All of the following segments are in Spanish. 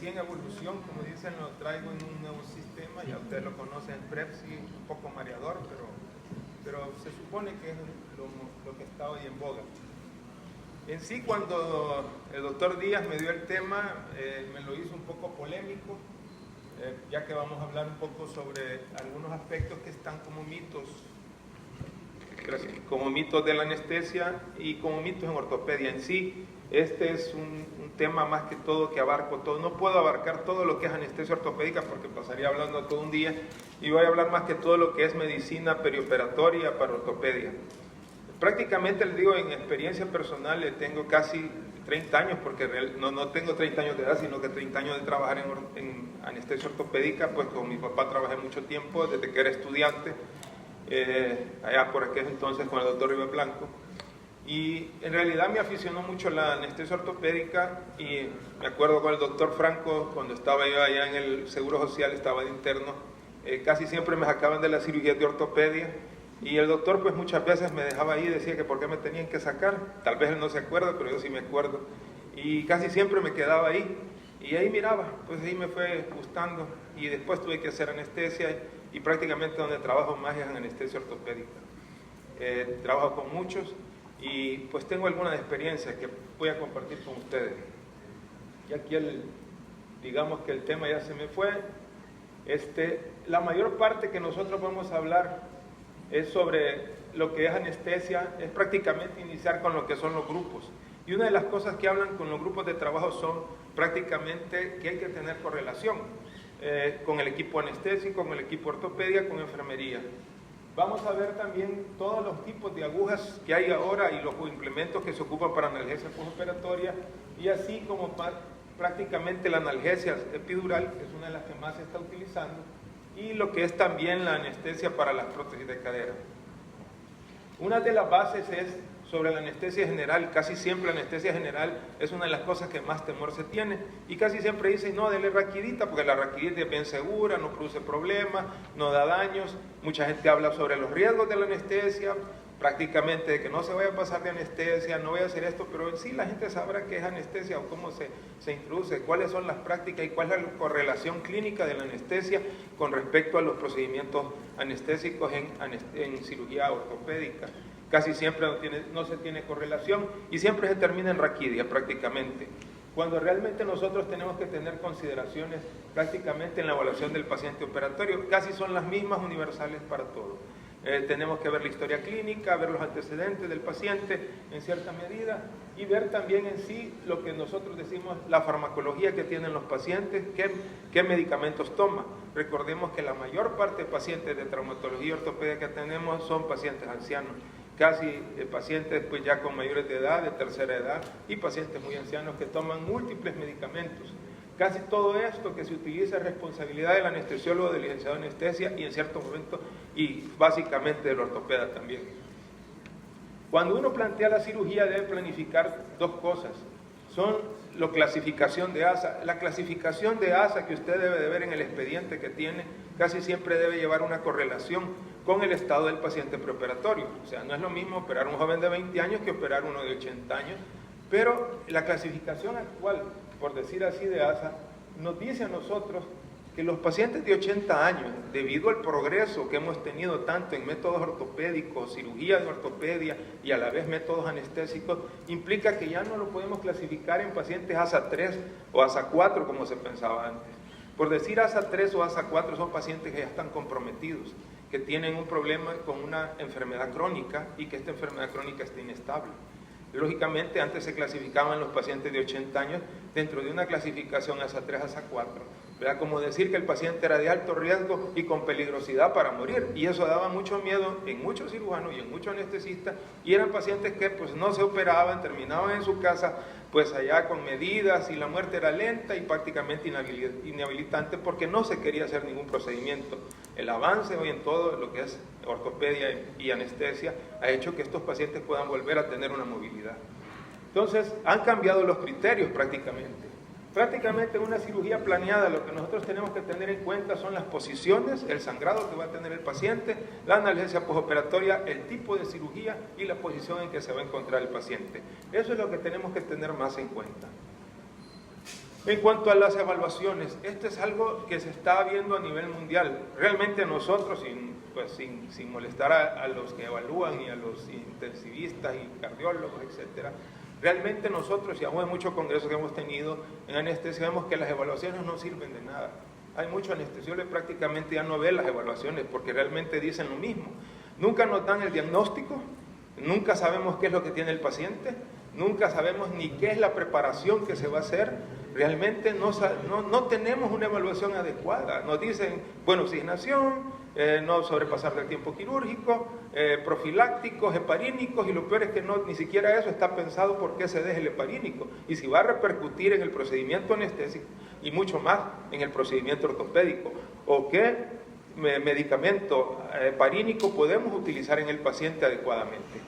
sí en evolución, como dicen, lo traigo en un nuevo sistema, ya ustedes lo conocen, Prepsi, un poco mareador, pero se supone que es lo que está hoy en boga. En sí, cuando el doctor Díaz me dio el tema, me lo hizo un poco polémico, ya que vamos a hablar un poco sobre algunos aspectos que están como mitos de la anestesia y como mitos en ortopedia en sí. Este es un tema más que todo que abarco todo. No puedo abarcar todo lo que es anestesia ortopédica porque pasaría hablando todo un día, y voy a hablar más que todo lo que es medicina perioperatoria para ortopedia. Prácticamente les digo, en experiencia personal tengo casi 30 años, porque no tengo 30 años de edad, sino que 30 años de trabajar en anestesia ortopédica, pues con mi papá trabajé mucho tiempo, desde que era estudiante, allá por aquel entonces con el doctor River Blanco. Y en realidad me aficionó mucho la anestesia ortopédica, y me acuerdo con el doctor Franco, cuando estaba yo allá en el Seguro Social, estaba de interno, casi siempre me sacaban de la cirugía de ortopedia, y el doctor pues muchas veces me dejaba ahí y decía que por qué me tenían que sacar. Tal vez él no se acuerda, pero yo sí me acuerdo, y casi siempre me quedaba ahí, y ahí miraba, pues ahí me fue gustando, y después tuve que hacer anestesia, y prácticamente donde trabajo más es en anestesia ortopédica. Trabajo con muchos, y pues tengo algunas experiencias que voy a compartir con ustedes. Y aquí digamos que el tema ya se me fue. La mayor parte que nosotros vamos a hablar es sobre lo que es anestesia, es prácticamente iniciar con lo que son los grupos. Y una de las cosas que hablan con los grupos de trabajo son prácticamente que hay que tener correlación con el equipo anestésico, con el equipo ortopedia, con enfermería. Vamos a ver también todos los tipos de agujas que hay ahora y los implementos que se ocupan para analgesia postoperatoria, y así como prácticamente la analgesia epidural, que es una de las que más se está utilizando, y lo que es también la anestesia para las prótesis de cadera. Una de las bases es sobre la anestesia general. Casi siempre la anestesia general es una de las cosas que más temor se tiene, y casi siempre dicen, no, dele raquidita, porque la raquidita es bien segura, no produce problemas, no da daños. Mucha gente habla sobre los riesgos de la anestesia, prácticamente de que no se vaya a pasar de anestesia, no voy a hacer esto, pero en sí la gente sabrá qué es anestesia o cómo se introduce, cuáles son las prácticas y cuál es la correlación clínica de la anestesia con respecto a los procedimientos anestésicos en cirugía ortopédica. Casi siempre no se tiene correlación, y siempre se termina en raquidia prácticamente, cuando realmente nosotros tenemos que tener consideraciones prácticamente en la evaluación del paciente operatorio. Casi son las mismas universales para todo. Tenemos que ver la historia clínica, ver los antecedentes del paciente en cierta medida, y ver también en sí lo que nosotros decimos, la farmacología que tienen los pacientes, qué medicamentos toman. Recordemos que la mayor parte de pacientes de traumatología y ortopedia que tenemos son pacientes ancianos, casi pacientes pues ya con mayores de edad, de tercera edad, y pacientes muy ancianos que toman múltiples medicamentos. Casi todo esto que se utiliza es responsabilidad del anestesiólogo, del licenciado en anestesia, y en cierto momento, y básicamente del ortopeda también. Cuando uno plantea la cirugía debe planificar dos cosas. Son la clasificación de ASA. La clasificación de ASA que usted debe de ver en el expediente que tiene, casi siempre debe llevar una correlación con el estado del paciente preoperatorio. O sea, no es lo mismo operar a un joven de 20 años que operar uno de 80 años, pero la clasificación actual, por decir así, de ASA, nos dice a nosotros que los pacientes de 80 años, debido al progreso que hemos tenido tanto en métodos ortopédicos, cirugía de ortopedia y a la vez métodos anestésicos, implica que ya no lo podemos clasificar en pacientes ASA 3 o ASA 4 como se pensaba antes. Por decir ASA 3 o ASA 4 son pacientes que ya están comprometidos, que tienen un problema con una enfermedad crónica y que esta enfermedad crónica está inestable. Lógicamente, antes se clasificaban los pacientes de 80 años dentro de una clasificación ASA 3, ASA 4, ¿verdad? Como decir que el paciente era de alto riesgo y con peligrosidad para morir, y eso daba mucho miedo en muchos cirujanos y en muchos anestesistas, y eran pacientes que pues no se operaban, terminaban en su casa pues allá con medidas, y la muerte era lenta y prácticamente inhabilitante porque no se quería hacer ningún procedimiento. El avance hoy en todo lo que es ortopedia y anestesia ha hecho que estos pacientes puedan volver a tener una movilidad. Entonces, han cambiado los criterios prácticamente. Prácticamente en una cirugía planeada lo que nosotros tenemos que tener en cuenta son las posiciones, el sangrado que va a tener el paciente, la analgesia postoperatoria, el tipo de cirugía y la posición en que se va a encontrar el paciente. Eso es lo que tenemos que tener más en cuenta. En cuanto a las evaluaciones, esto es algo que se está viendo a nivel mundial. Realmente nosotros, sin molestar a los que evalúan y a los intensivistas y cardiólogos, etcétera, realmente nosotros, y aún en muchos congresos que hemos tenido en anestesia, vemos que las evaluaciones no sirven de nada. Hay muchos anestesiólogos que prácticamente ya no ven las evaluaciones porque realmente dicen lo mismo. Nunca nos dan el diagnóstico, nunca sabemos qué es lo que tiene el paciente, nunca sabemos ni qué es la preparación que se va a hacer. Realmente no tenemos una evaluación adecuada. Nos dicen, bueno, oxigenación, no sobrepasar del tiempo quirúrgico, profilácticos, heparínicos, y lo peor es que ni siquiera eso está pensado por qué se deje el heparínico y si va a repercutir en el procedimiento anestésico y mucho más en el procedimiento ortopédico, o qué medicamento heparínico podemos utilizar en el paciente adecuadamente.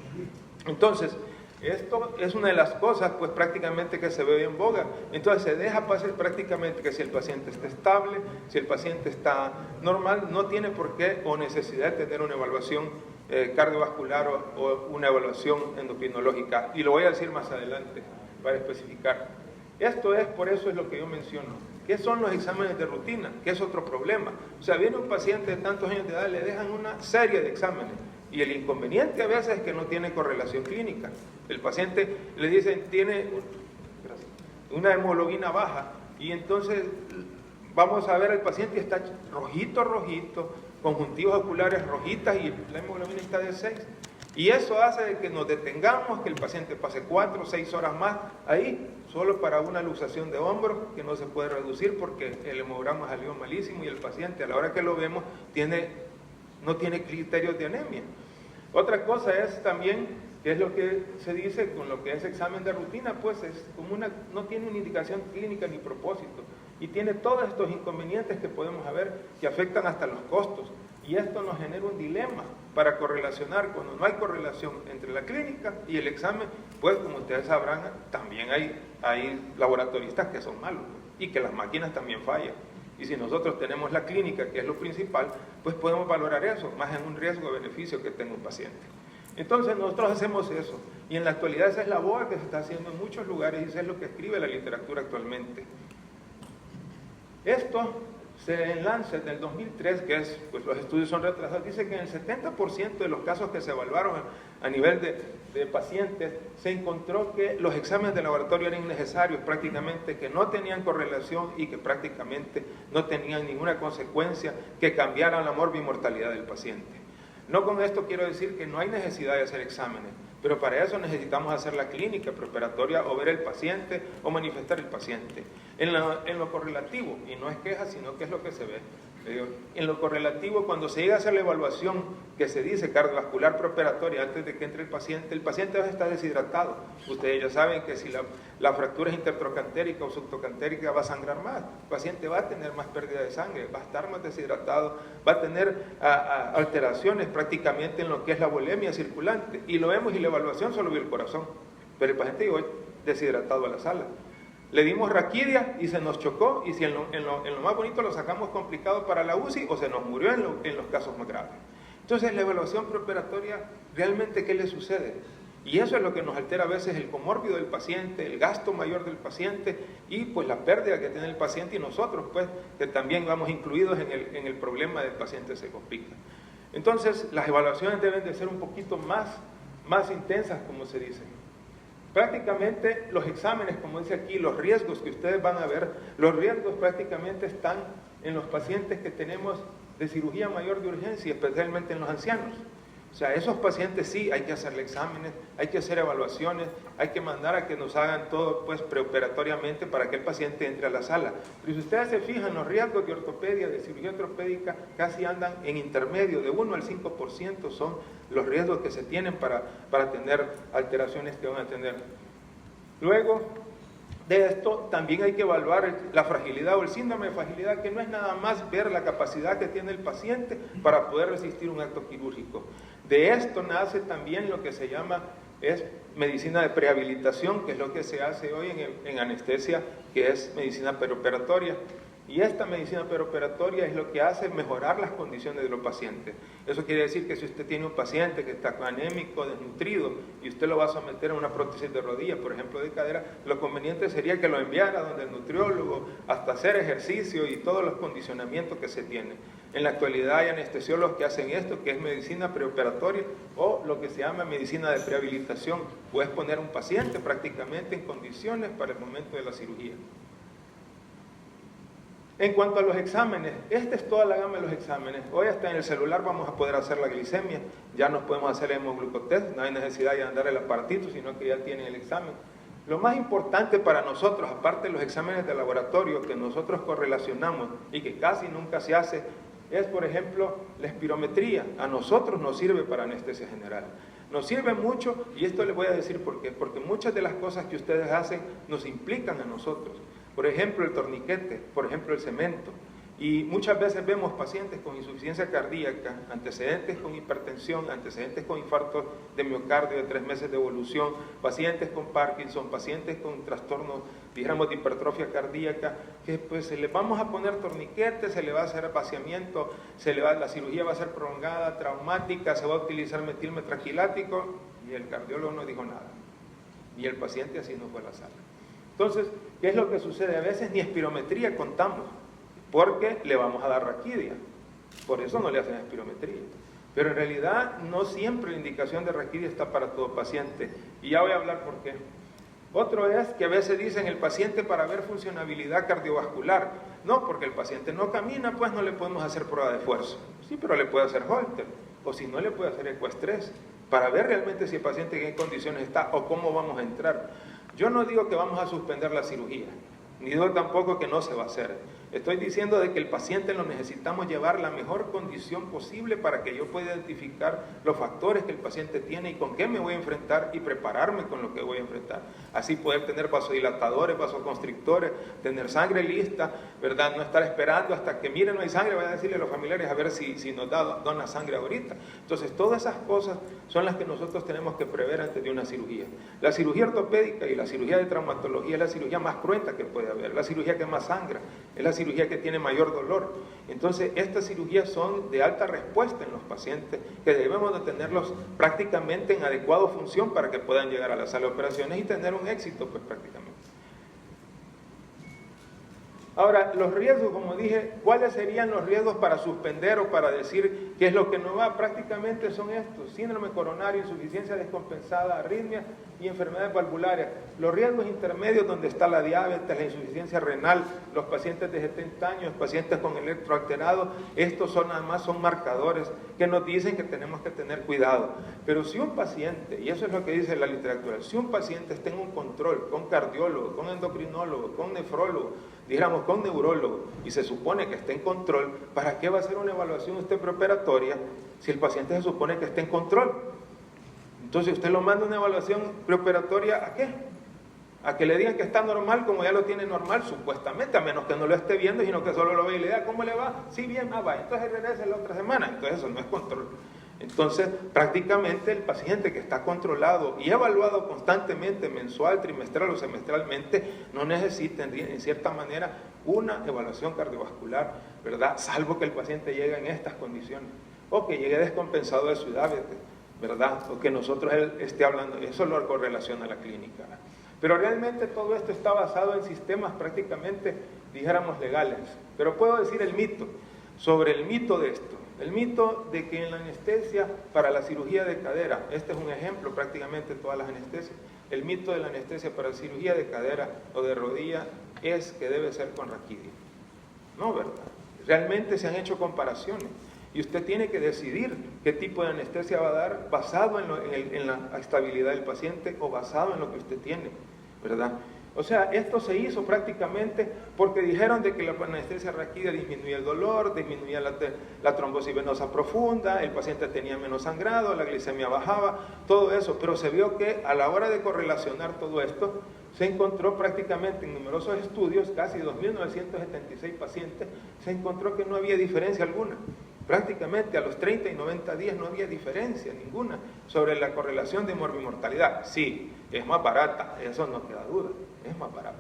Entonces, esto es una de las cosas, pues prácticamente que se ve en boga. Entonces se deja pasar prácticamente que si el paciente está estable, si el paciente está normal, no tiene por qué o necesidad de tener una evaluación cardiovascular o una evaluación endocrinológica. Y lo voy a decir más adelante para especificar. Esto es, por eso es lo que yo menciono. ¿Qué son los exámenes de rutina? ¿Qué es otro problema? O sea, viene un paciente de tantos años de edad, le dejan una serie de exámenes. Y el inconveniente a veces es que no tiene correlación clínica. El paciente le dicen, tiene una hemoglobina baja, y entonces vamos a ver al paciente y está rojito, conjuntivas oculares rojitas y la hemoglobina está de 6. Y eso hace que nos detengamos, que el paciente pase 4 o 6 horas más ahí, solo para una luxación de hombro que no se puede reducir porque el hemograma salió malísimo y el paciente a la hora que lo vemos no tiene criterios de anemia. Otra cosa es también, que es lo que se dice con lo que es examen de rutina, pues es como no tiene una indicación clínica ni propósito, y tiene todos estos inconvenientes que podemos ver que afectan hasta los costos, y esto nos genera un dilema para correlacionar. Cuando no hay correlación entre la clínica y el examen, pues como ustedes sabrán, también hay laboratoristas que son malos y que las máquinas también fallan. Y si nosotros tenemos la clínica, que es lo principal, pues podemos valorar eso, más en un riesgo de beneficio que tenga un paciente. Entonces nosotros hacemos eso, y en la actualidad esa es la boga que se está haciendo en muchos lugares, y eso es lo que escribe la literatura actualmente. Esto se lanza en el 2003, que es, pues los estudios son retrasados, dice que en el 70% de los casos que se evaluaron a nivel de pacientes, se encontró que los exámenes de laboratorio eran innecesarios, prácticamente que no tenían correlación y que prácticamente no tenían ninguna consecuencia que cambiaran la morbimortalidad del paciente. No con esto quiero decir que no hay necesidad de hacer exámenes, pero para eso necesitamos hacer la clínica preparatoria o ver el paciente o manifestar el paciente. En lo correlativo, y no es queja, sino que es lo que se ve, en lo correlativo, cuando se llega a hacer la evaluación que se dice cardiovascular preoperatoria antes de que entre el paciente va a estar deshidratado. Ustedes ya saben que si la fractura es intertrocantérica o subtrocantérica va a sangrar más, el paciente va a tener más pérdida de sangre, va a estar más deshidratado, va a tener alteraciones prácticamente en lo que es la volemia circulante, y lo vemos, y la evaluación solo vio el corazón, pero el paciente llegó deshidratado a la sala. Le dimos raquidia y se nos chocó, y si en lo más bonito lo sacamos complicado para la UCI, o se nos murió en los casos más graves. Entonces la evaluación preoperatoria, ¿realmente qué le sucede? Y eso es lo que nos altera a veces el comórbido del paciente, el gasto mayor del paciente, y pues la pérdida que tiene el paciente, y nosotros pues que también vamos incluidos en el problema del paciente se complica. Entonces las evaluaciones deben de ser un poquito más intensas, como se dice. Prácticamente los exámenes, como dice aquí, los riesgos que ustedes van a ver, los riesgos prácticamente están en los pacientes que tenemos de cirugía mayor de urgencia, especialmente en los ancianos. O sea, esos pacientes sí hay que hacerle exámenes, hay que hacer evaluaciones, hay que mandar a que nos hagan todo pues preoperatoriamente para que el paciente entre a la sala. Pero si ustedes se fijan, los riesgos de ortopedia, de cirugía ortopédica, casi andan en intermedio, de 1 al 5% son los riesgos que se tienen para tener alteraciones que van a tener. Luego de esto, también hay que evaluar la fragilidad o el síndrome de fragilidad, que no es nada más ver la capacidad que tiene el paciente para poder resistir un acto quirúrgico. De esto nace también lo que se llama medicina de prehabilitación, que es lo que se hace hoy en anestesia, que es medicina preoperatoria. Y esta medicina preoperatoria es lo que hace mejorar las condiciones de los pacientes. Eso quiere decir que si usted tiene un paciente que está anémico, desnutrido, y usted lo va a someter a una prótesis de rodilla, por ejemplo de cadera, lo conveniente sería que lo enviara donde el nutriólogo, hasta hacer ejercicio y todos los condicionamientos que se tienen. En la actualidad hay anestesiólogos que hacen esto, que es medicina preoperatoria, o lo que se llama medicina de prehabilitación. Puedes poner a un paciente prácticamente en condiciones para el momento de la cirugía. En cuanto a los exámenes, esta es toda la gama de los exámenes. Hoy hasta en el celular vamos a poder hacer la glicemia, ya nos podemos hacer el hemoglucotest, no hay necesidad de andar el aparatito, sino que ya tienen el examen. Lo más importante para nosotros, aparte de los exámenes de laboratorio que nosotros correlacionamos y que casi nunca se hace, es por ejemplo la espirometría. A nosotros nos sirve para anestesia general. Nos sirve mucho, y esto les voy a decir por qué, porque muchas de las cosas que ustedes hacen nos implican a nosotros. Por ejemplo, el torniquete, por ejemplo, el cemento. Y muchas veces vemos pacientes con insuficiencia cardíaca, antecedentes con hipertensión, antecedentes con infarto de miocardio de 3 meses de evolución, pacientes con Parkinson, pacientes con trastornos, dijéramos, de hipertrofia cardíaca, que pues se les vamos a poner torniquete, se le va a hacer vaciamiento, la cirugía va a ser prolongada, traumática, se va a utilizar metilmetraquilático, y el cardiólogo no dijo nada. Y el paciente así no fue a la sala. Entonces, ¿qué es lo que sucede? A veces ni espirometría contamos, porque le vamos a dar raquidia. Por eso no le hacen espirometría. Pero en realidad no siempre la indicación de raquidia está para todo paciente. Y ya voy a hablar por qué. Otro es que a veces dicen el paciente para ver funcionabilidad cardiovascular. No, porque el paciente no camina, pues no le podemos hacer prueba de esfuerzo. Sí, pero le puede hacer Holter. O si no, le puede hacer ecoestrés, para ver realmente si el paciente en qué condiciones está o cómo vamos a entrar. Yo no digo que vamos a suspender la cirugía, ni digo tampoco que no se va a hacer. Estoy diciendo de que el paciente lo necesitamos llevar la mejor condición posible para que yo pueda identificar los factores que el paciente tiene y con qué me voy a enfrentar y prepararme con lo que voy a enfrentar. Así poder tener vasodilatadores, vasoconstrictores, tener sangre lista, ¿verdad? No estar esperando hasta que miren no hay sangre, voy a decirle a los familiares a ver si nos dona sangre ahorita. Entonces todas esas cosas son las que nosotros tenemos que prever antes de una cirugía. La cirugía ortopédica y la cirugía de traumatología es la cirugía más cruenta que puede haber, la cirugía que más sangra, es la cirugía que tiene mayor dolor. Entonces estas cirugías son de alta respuesta en los pacientes, que debemos de tenerlos prácticamente en adecuada función para que puedan llegar a la sala de operaciones y tener un éxito pues prácticamente. Ahora, los riesgos, como dije, ¿cuáles serían los riesgos para suspender o para decir qué es lo que no va? Prácticamente son estos: síndrome coronario, insuficiencia descompensada, arritmias y enfermedades valvulares. Los riesgos intermedios, donde está la diabetes, la insuficiencia renal, los pacientes de 70 años, pacientes con electroalterado, estos son además son marcadores que nos dicen que tenemos que tener cuidado. Pero si un paciente, y eso es lo que dice la literatura, si un paciente está en un control con cardiólogo, con endocrinólogo, con nefrólogo, dijéramos con neurólogo, y se supone que está en control, ¿para qué va a hacer una evaluación usted preoperatoria si el paciente se supone que está en control? Entonces usted lo manda a una evaluación preoperatoria, ¿a qué? A que le digan que está normal como ya lo tiene normal, supuestamente, a menos que no lo esté viendo, sino que solo lo ve y le diga, ¿cómo le va? Sí, bien, va, entonces regresa la otra semana. Entonces eso no es control. Entonces, prácticamente el paciente que está controlado y evaluado constantemente, mensual, trimestral o semestralmente, no necesita, en cierta manera, una evaluación cardiovascular, ¿verdad? Salvo que el paciente llegue en estas condiciones, o que llegue descompensado de su diabetes, ¿verdad? O que nosotros él esté hablando, eso lo correlaciona a la clínica. Pero realmente todo esto está basado en sistemas prácticamente, dijéramos, legales. Pero puedo decir el mito, sobre el mito de esto. El mito de que en la anestesia para la cirugía de cadera, este es un ejemplo prácticamente de todas las anestesias, el mito de la anestesia para la cirugía de cadera o de rodilla es que debe ser con raquidia. No, ¿verdad? Realmente se han hecho comparaciones y usted tiene que decidir qué tipo de anestesia va a dar basado en la estabilidad del paciente o basado en lo que usted tiene, ¿verdad? O sea, esto se hizo prácticamente porque dijeron de que la anestesia raquídea disminuía el dolor, disminuía la trombosis venosa profunda, el paciente tenía menos sangrado, la glicemia bajaba, todo eso. Pero se vio que a la hora de correlacionar todo esto, se encontró prácticamente en numerosos estudios, casi 2.976 pacientes, se encontró que no había diferencia alguna. Prácticamente a los 30 y 90 días no había diferencia ninguna sobre la correlación de morbimortalidad. Sí, es más barata, eso no queda duda, es más barata.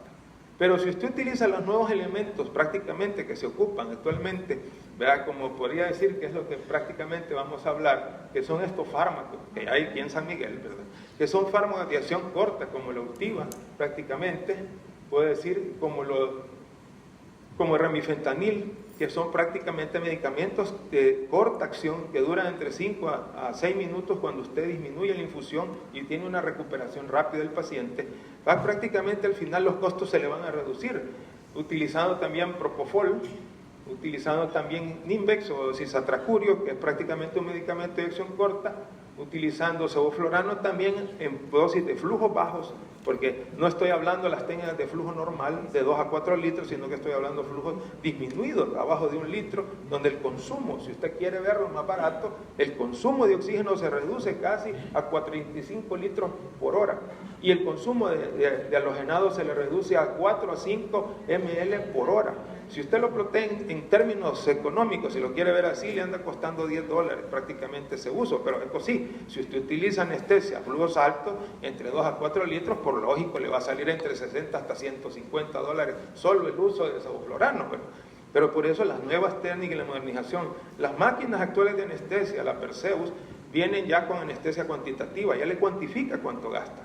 Pero si usted utiliza los nuevos elementos prácticamente que se ocupan actualmente, ¿verdad? Como podría decir que es lo que prácticamente vamos a hablar, que son estos fármacos que hay aquí en San Miguel, ¿verdad? Que son fármacos de acción corta, como la Utiva prácticamente, puedo decir como el remifentanil, que son prácticamente medicamentos de corta acción que duran entre 5 a 6 minutos cuando usted disminuye la infusión y tiene una recuperación rápida del paciente. Prácticamente al final los costos se le van a reducir, utilizando también propofol, utilizando también Nimbex o cisatracurio, que es prácticamente un medicamento de acción corta, utilizando sevoflurano también en dosis de flujos bajos, porque no estoy hablando de las técnicas de flujo normal de 2 a 4 litros, sino que estoy hablando de flujos disminuidos, abajo de 1 litro, donde el consumo, si usted quiere verlo más barato, el consumo de oxígeno se reduce casi a 45 litros por hora, y el consumo de halogenado se le reduce a 4 a 5 ml por hora. Si usted lo plantea en términos económicos, si lo quiere ver así, le anda costando $10 prácticamente ese uso, pero es así. Si usted utiliza anestesia, flujos altos, entre 2 a 4 litros, por lógico le va a salir entre 60 hasta $150 solo el uso de sevoflurano. Pero por eso las nuevas técnicas y la modernización, las máquinas actuales de anestesia, la Perseus, vienen ya con anestesia cuantitativa, ya le cuantifica cuánto gasta.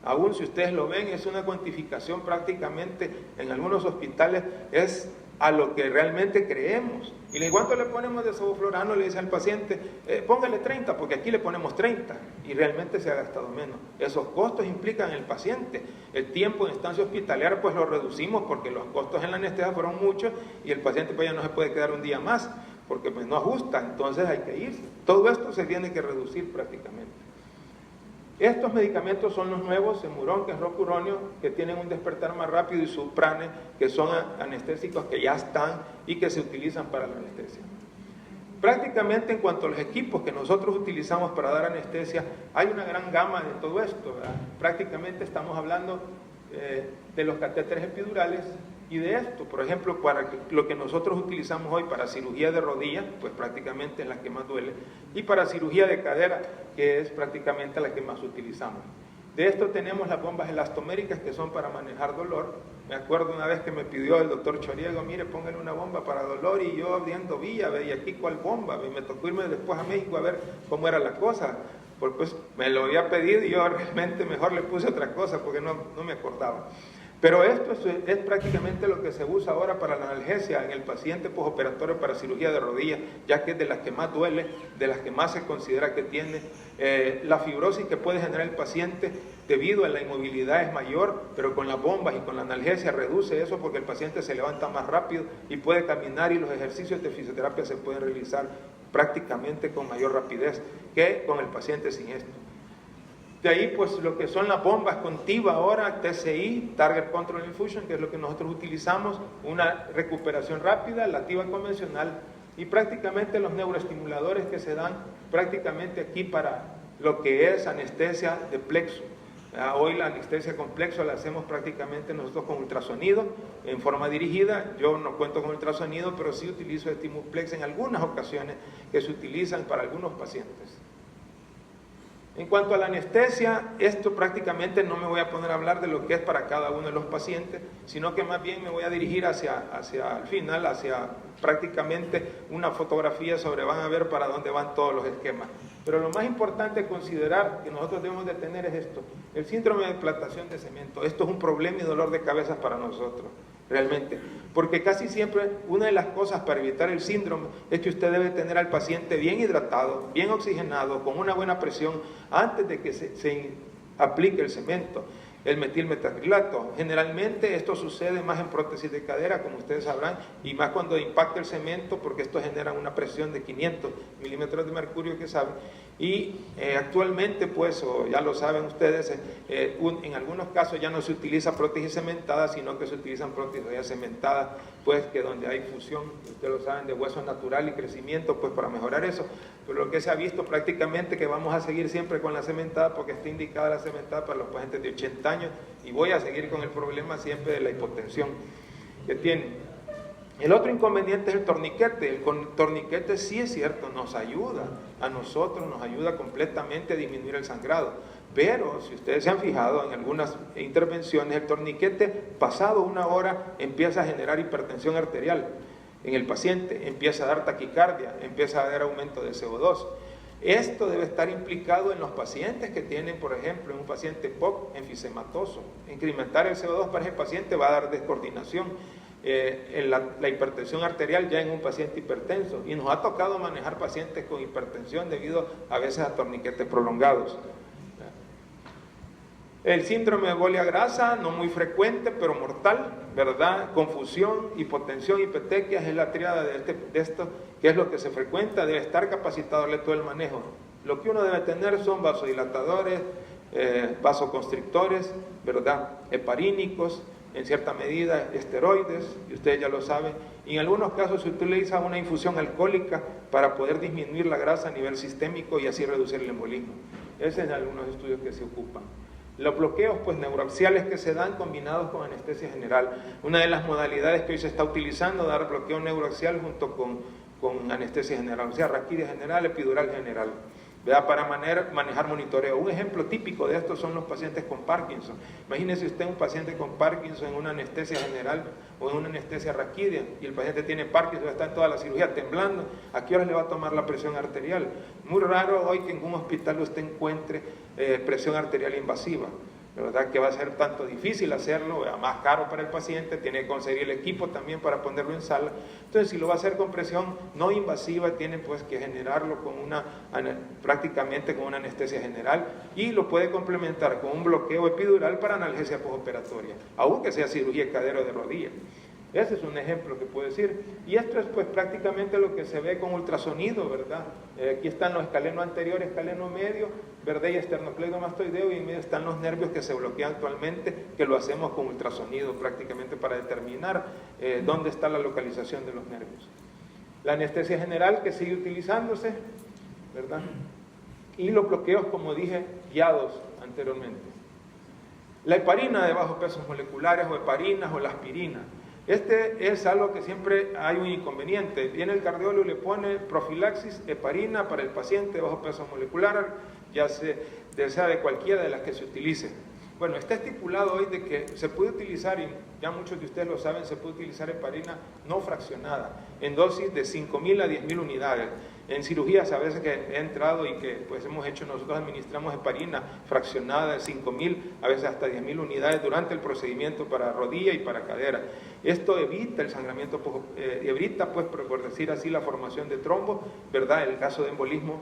Aún si ustedes lo ven, es una cuantificación prácticamente en algunos hospitales, es a lo que realmente creemos. Y en cuanto le ponemos de sevoflurano, le dice al paciente, póngale 30, porque aquí le ponemos 30, y realmente se ha gastado menos. Esos costos implican en el paciente. El tiempo en estancia hospitalaria, pues lo reducimos, porque los costos en la anestesia fueron muchos, y el paciente pues ya no se puede quedar un día más, porque pues no ajusta, entonces hay que irse. Todo esto se tiene que reducir prácticamente. Estos medicamentos son los nuevos, Semurón, que es rocuronio, que tienen un despertar más rápido, y Suprane, que son anestésicos que ya están y que se utilizan para la anestesia. Prácticamente en cuanto a los equipos que nosotros utilizamos para dar anestesia, hay una gran gama de todo esto, ¿verdad? Prácticamente estamos hablando de los catéteres epidurales y de esto, por ejemplo, para lo que nosotros utilizamos hoy para cirugía de rodilla, pues prácticamente es la que más duele, y para cirugía de cadera, que es prácticamente la que más utilizamos. De esto tenemos las bombas elastoméricas, que son para manejar dolor. Me acuerdo una vez que me pidió el doctor Choriego, mire, póngale una bomba para dolor, y yo viendo vía, veía aquí cuál bomba, y me tocó irme después a México a ver cómo era la cosa, porque pues me lo había pedido y yo realmente mejor le puse otra cosa porque no me acordaba. Pero esto es prácticamente lo que se usa ahora para la analgesia en el paciente postoperatorio para cirugía de rodilla, ya que es de las que más duele, de las que más se considera que tiene. La fibrosis que puede generar el paciente debido a la inmovilidad es mayor, pero con las bombas y con la analgesia reduce eso, porque el paciente se levanta más rápido y puede caminar, y los ejercicios de fisioterapia se pueden realizar prácticamente con mayor rapidez que con el paciente sin esto. De ahí pues lo que son las bombas con TIVA ahora, TCI, Target Control Infusion, que es lo que nosotros utilizamos, una recuperación rápida, la TIVA convencional, y prácticamente los neuroestimuladores que se dan prácticamente aquí para lo que es anestesia de plexo. Hoy la anestesia con plexo la hacemos prácticamente nosotros con ultrasonido en forma dirigida. Yo no cuento con ultrasonido, pero sí utilizo Stimuplex en algunas ocasiones que se utilizan para algunos pacientes. En cuanto a la anestesia, esto prácticamente no me voy a poner a hablar de lo que es para cada uno de los pacientes, sino que más bien me voy a dirigir hacia el final, hacia prácticamente una fotografía sobre, van a ver para dónde van todos los esquemas. Pero lo más importante considerar que nosotros debemos de tener es esto, el síndrome de implantación de cemento. Esto es un problema y dolor de cabeza para nosotros, realmente, porque casi siempre una de las cosas para evitar el síndrome es que usted debe tener al paciente bien hidratado, bien oxigenado, con una buena presión antes de que se aplique el cemento, el metilmetacrilato. Generalmente esto sucede más en prótesis de cadera, como ustedes sabrán, y más cuando impacta el cemento, porque esto genera una presión de 500 milímetros de mercurio, que saben. Y actualmente, pues, o ya lo saben ustedes, en algunos casos ya no se utiliza prótesis cementada, sino que se utilizan prótesis ya cementadas, pues, que donde hay fusión, ustedes lo saben, de hueso natural y crecimiento, pues, para mejorar eso. Pero lo que se ha visto prácticamente que vamos a seguir siempre con la cementada, porque está indicada la cementada para los pacientes de 80 años, y voy a seguir con el problema siempre de la hipotensión que tienen. El otro inconveniente es el torniquete. El torniquete, sí es cierto, nos ayuda a nosotros, nos ayuda completamente a disminuir el sangrado, Pero si ustedes se han fijado en algunas intervenciones, el torniquete pasado 1 hora empieza a generar hipertensión arterial en el paciente, empieza a dar taquicardia, empieza a dar aumento de CO2. Esto debe estar implicado en los pacientes que tienen, por ejemplo, en un paciente POC enfisematoso. Incrementar el CO2 para ese paciente va a dar descoordinación. La hipertensión arterial ya en un paciente hipertenso. Y nos ha tocado manejar pacientes con hipertensión debido a veces a torniquetes prolongados. El síndrome de embolia grasa, no muy frecuente, pero mortal, ¿verdad? Confusión, hipotensión y petequias es la tríada de esto, que es lo que se frecuenta. Debe estar capacitado a todo el manejo. Lo que uno debe tener son vasodilatadores, vasoconstrictores, ¿verdad? Heparínicos, en cierta medida esteroides, y ustedes ya lo saben. Y en algunos casos se utiliza una infusión alcohólica para poder disminuir la grasa a nivel sistémico y así reducir el embolismo. Ese es algunos estudios que se ocupan. Los bloqueos pues neuroaxiales que se dan combinados con anestesia general. Una de las modalidades que hoy se está utilizando, dar bloqueo neuroaxial junto con anestesia general, o sea, raquidia general, epidural general, ¿verdad? Para manejar monitoreo. Un ejemplo típico de esto son los pacientes con Parkinson. Imagínese usted un paciente con Parkinson en una anestesia general o en una anestesia raquidia, y el paciente tiene Parkinson, está en toda la cirugía temblando. ¿A qué horas le va a tomar la presión arterial? Muy raro hoy que en un hospital usted encuentre presión arterial invasiva, ¿verdad? Que va a ser tanto difícil hacerlo, más caro para el paciente, tiene que conseguir el equipo también para ponerlo en sala. Entonces, si lo va a hacer con presión no invasiva, tiene pues que generarlo prácticamente con una anestesia general, y lo puede complementar con un bloqueo epidural para analgesia postoperatoria, aunque sea cirugía de cadera o de rodilla. Ese es un ejemplo que puedo decir. Y esto es pues prácticamente lo que se ve con ultrasonido, ¿verdad? Aquí están los escaleno anterior, escaleno medio, ¿verdad? Y esternocleidomastoideo, y en medio están los nervios que se bloquean actualmente, que lo hacemos con ultrasonido prácticamente para determinar dónde está la localización de los nervios. La anestesia general que sigue utilizándose, ¿verdad? Y los bloqueos, como dije, guiados anteriormente. La heparina de bajos pesos moleculares, o heparinas, o la aspirina. Este es algo que siempre hay un inconveniente. Viene el cardiólogo y le pone profilaxis, heparina para el paciente de bajo peso molecular, ya sea de cualquiera de las que se utilice. Bueno, está estipulado hoy de que se puede utilizar, y ya muchos de ustedes lo saben, se puede utilizar heparina no fraccionada, en dosis de 5.000 a 10.000 unidades. En cirugías a veces que he entrado y que pues hemos hecho, nosotros administramos heparina fraccionada de 5.000, a veces hasta 10.000 unidades durante el procedimiento para rodilla y para cadera. Esto evita el sangramiento, evita pues, por decir así, la formación de trombos, ¿verdad? En el caso de embolismo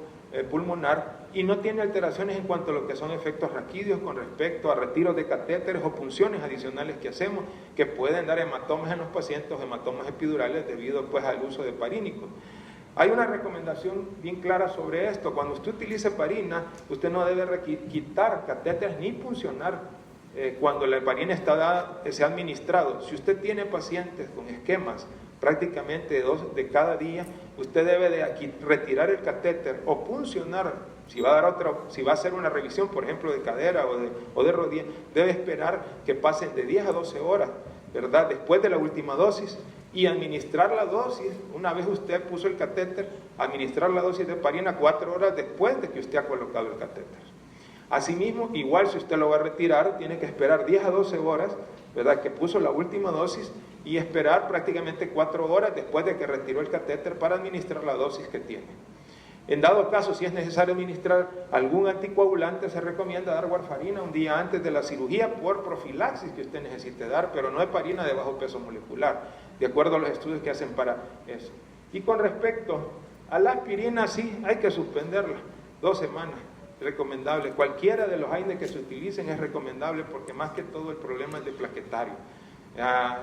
pulmonar, y no tiene alteraciones en cuanto a lo que son efectos raquídeos con respecto a retiros de catéteres o punciones adicionales que hacemos, que pueden dar hematomas en los pacientes, hematomas epidurales debido pues al uso de heparínicos. Hay una recomendación bien clara sobre esto. Cuando usted utilice heparina, usted no debe quitar catéteres ni puncionar cuando la heparina se ha administrado. Si usted tiene pacientes con esquemas prácticamente de cada día, usted debe de retirar el catéter o puncionar. Si va a hacer una revisión, por ejemplo, de cadera o de rodilla, debe esperar que pasen de 10 a 12 horas, ¿verdad? Después de la última dosis, y administrar la dosis, una vez usted puso el catéter, administrar la dosis de heparina 4 horas después de que usted ha colocado el catéter. Asimismo, igual si usted lo va a retirar, tiene que esperar 10 a 12 horas, ¿verdad?, que puso la última dosis, y esperar prácticamente 4 horas después de que retiró el catéter para administrar la dosis que tiene. En dado caso, si es necesario administrar algún anticoagulante, se recomienda dar warfarina un día antes de la cirugía por profilaxis que usted necesite dar, pero no heparina de bajo peso molecular, de acuerdo a los estudios que hacen para eso. Y con respecto a la aspirina, sí, hay que suspenderla 2 semanas, recomendable. Cualquiera de los AINES que se utilicen es recomendable, porque más que todo el problema es de plaquetario.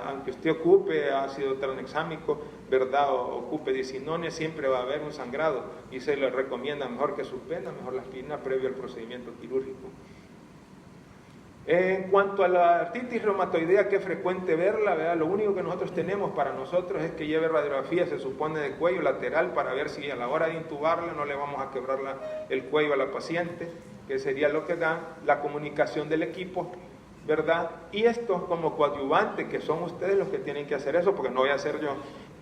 Aunque usted ocupe ácido tranexámico, ¿verdad?, o ocupe disinone, siempre va a haber un sangrado, y se le recomienda mejor que suspenda, mejor la aspirina previo al procedimiento quirúrgico. En cuanto a la artritis reumatoidea, que es frecuente verla, ¿verdad?, lo único que nosotros tenemos para nosotros es que lleve radiografía, se supone, de cuello lateral, para ver si a la hora de intubarla no le vamos a quebrar el cuello a la paciente, que sería lo que da la comunicación del equipo, ¿verdad? Y esto como coadyuvante, que son ustedes los que tienen que hacer eso, porque no voy a hacer yo,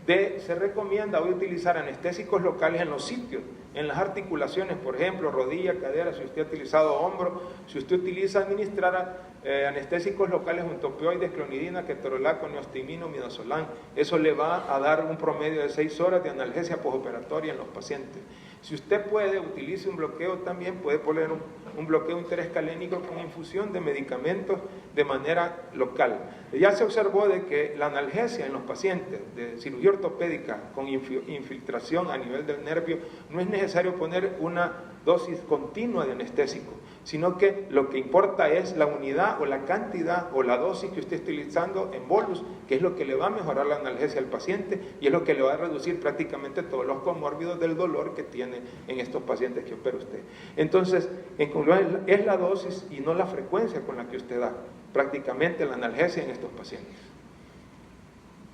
se recomienda hoy utilizar anestésicos locales en los sitios, en las articulaciones, por ejemplo, rodilla, cadera, si usted ha utilizado hombro, si usted utiliza administrar anestésicos locales junto a opioides, clonidina, ketorolaco, neostimino, midazolam, eso le va a dar un promedio de 6 horas de analgesia postoperatoria en los pacientes. Si usted puede, utilice un bloqueo también, puede poner un bloqueo interescalénico con infusión de medicamentos de manera local. Ya se observó de que la analgesia en los pacientes de cirugía ortopédica con infiltración a nivel del nervio no es necesario poner una dosis continua de anestésico, sino que lo que importa es la unidad o la cantidad o la dosis que usted esté utilizando en bolus, que es lo que le va a mejorar la analgesia al paciente y es lo que le va a reducir prácticamente todos los comórbidos del dolor que tiene en estos pacientes que opera usted. Entonces, en conclusión, es la dosis y no la frecuencia con la que usted da prácticamente la analgesia en estos pacientes.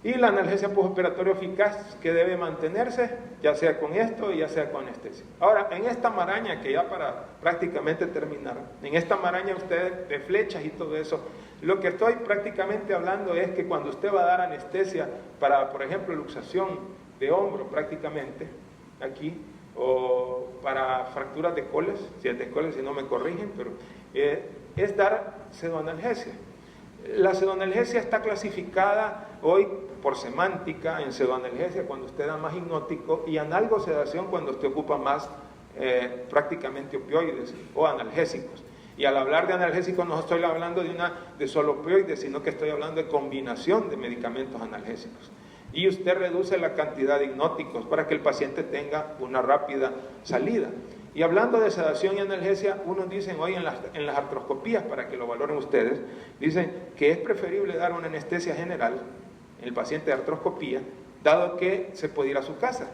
Y la analgesia postoperatoria eficaz que debe mantenerse, ya sea con esto y ya sea con anestesia. Ahora, en esta maraña, que ya para prácticamente terminar, en esta maraña usted de flechas y todo eso, lo que estoy prácticamente hablando es que cuando usted va a dar anestesia para, por ejemplo, luxación de hombro prácticamente, aquí, o para fracturas de coles, si es de coles, si no me corrigen, pero es dar pseudoanalgesia. La pseudoanalgesia está clasificada hoy por semántica en pseudoanalgesia cuando usted da más hipnótico y analgosedación cuando usted ocupa más prácticamente opioides o analgésicos. Y al hablar de analgésicos no estoy hablando de solo opioides, sino que estoy hablando de combinación de medicamentos analgésicos. Y usted reduce la cantidad de hipnóticos para que el paciente tenga una rápida salida. Y hablando de sedación y analgesia, unos dicen hoy en las artroscopías, para que lo valoren ustedes, dicen que es preferible dar una anestesia general en el paciente de artroscopía, dado que se puede ir a su casa,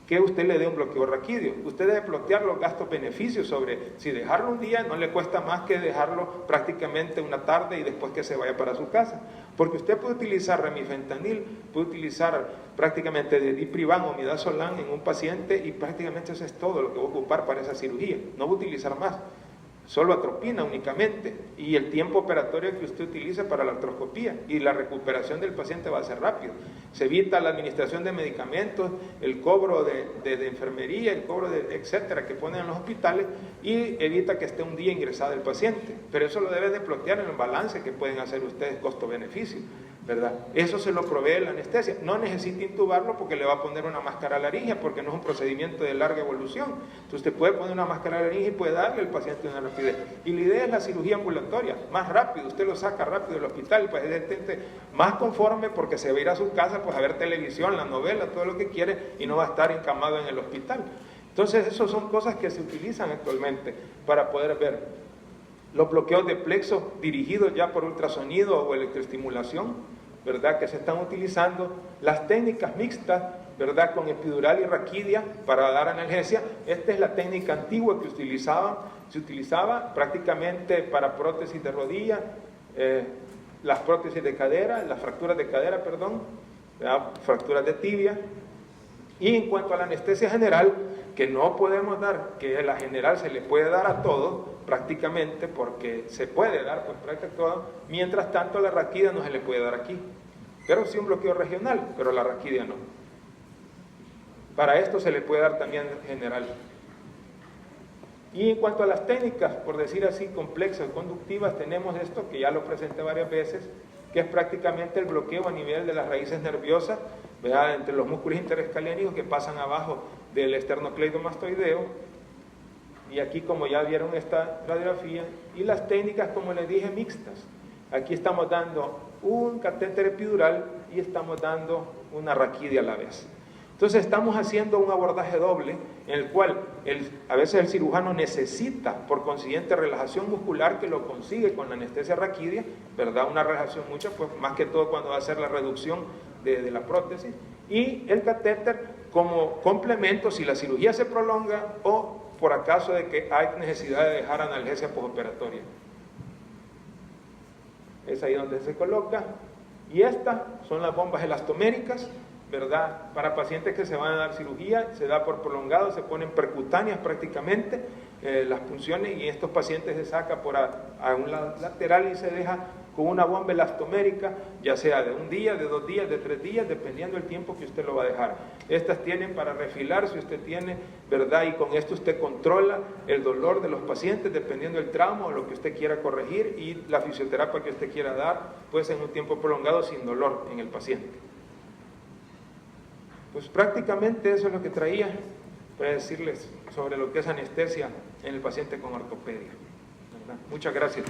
que usted le dé un bloqueo raquídeo. Usted debe plotear los gastos-beneficios sobre si dejarlo un día no le cuesta más que dejarlo prácticamente una tarde y después que se vaya para su casa. Porque usted puede utilizar remifentanil, puede utilizar prácticamente de diprivan o midazolam en un paciente y prácticamente eso es todo lo que va a ocupar para esa cirugía. No va a utilizar más. Solo atropina únicamente y el tiempo operatorio que usted utiliza para la artroscopía y la recuperación del paciente va a ser rápido. Se evita la administración de medicamentos, el cobro de enfermería, el cobro de etcétera que ponen en los hospitales y evita que esté un día ingresado el paciente. Pero eso lo debe de plotear en el balance que pueden hacer ustedes costo-beneficio, ¿verdad? Eso se lo provee la anestesia. No necesita intubarlo porque le va a poner una máscara laríngea porque no es un procedimiento de larga evolución. Entonces usted puede poner una máscara laríngea y puede darle al paciente una rapidez. Y la idea es la cirugía ambulatoria, más rápido, usted lo saca rápido del hospital, el paciente más conforme porque se va a ir a su casa pues a ver televisión, la novela, todo lo que quiere y no va a estar encamado en el hospital. Entonces esas son cosas que se utilizan actualmente para poder ver los bloqueos de plexo dirigidos ya por ultrasonido o electroestimulación, ¿verdad? Que se están utilizando, las técnicas mixtas, ¿verdad? Con epidural y raquidia para dar analgesia. Esta es la técnica antigua que se utilizaba prácticamente para prótesis de rodilla, las prótesis de cadera, las fracturas de cadera, perdón, ¿verdad? Fracturas de tibia. Y en cuanto a la anestesia general, que no podemos dar, que la general se le puede dar a todos, prácticamente, porque se puede dar pues prácticamente todo, mientras tanto la raquidia no se le puede dar aquí, pero sí un bloqueo regional, pero la raquidia no. Para esto se le puede dar también general. Y en cuanto a las técnicas, por decir así, complexas, conductivas, tenemos esto que ya lo presenté varias veces, que es prácticamente el bloqueo a nivel de las raíces nerviosas, ¿verdad? Entre los músculos interescalénicos que pasan abajo del esternocleidomastoideo. Y aquí, como ya vieron esta radiografía, y las técnicas, como les dije, mixtas. Aquí estamos dando un catéter epidural y estamos dando una raquidia a la vez. Entonces estamos haciendo un abordaje doble en el cual a veces el cirujano necesita, por consiguiente, relajación muscular que lo consigue con la anestesia raquidia, ¿verdad? Una relajación mucha, pues más que todo cuando va a hacer la reducción de la prótesis, y el catéter como complemento si la cirugía se prolonga o por acaso de que hay necesidad de dejar analgesia postoperatoria. Es ahí donde se coloca. Y estas son las bombas elastoméricas, ¿verdad? Para pacientes que se van a dar cirugía, se da por prolongado, se ponen percutáneas prácticamente las punciones y estos pacientes se saca por a un lado lateral y se deja con una bomba elastomérica, ya sea de 1 día, de 2 días, de 3 días, dependiendo del tiempo que usted lo va a dejar. Estas tienen para refilar si usted tiene, ¿verdad? Y con esto usted controla el dolor de los pacientes dependiendo del trauma o lo que usted quiera corregir, y la fisioterapia que usted quiera dar, pues en un tiempo prolongado sin dolor en el paciente. Pues prácticamente eso es lo que traía para decirles sobre lo que es anestesia en el paciente con ortopedia, ¿verdad? Muchas gracias.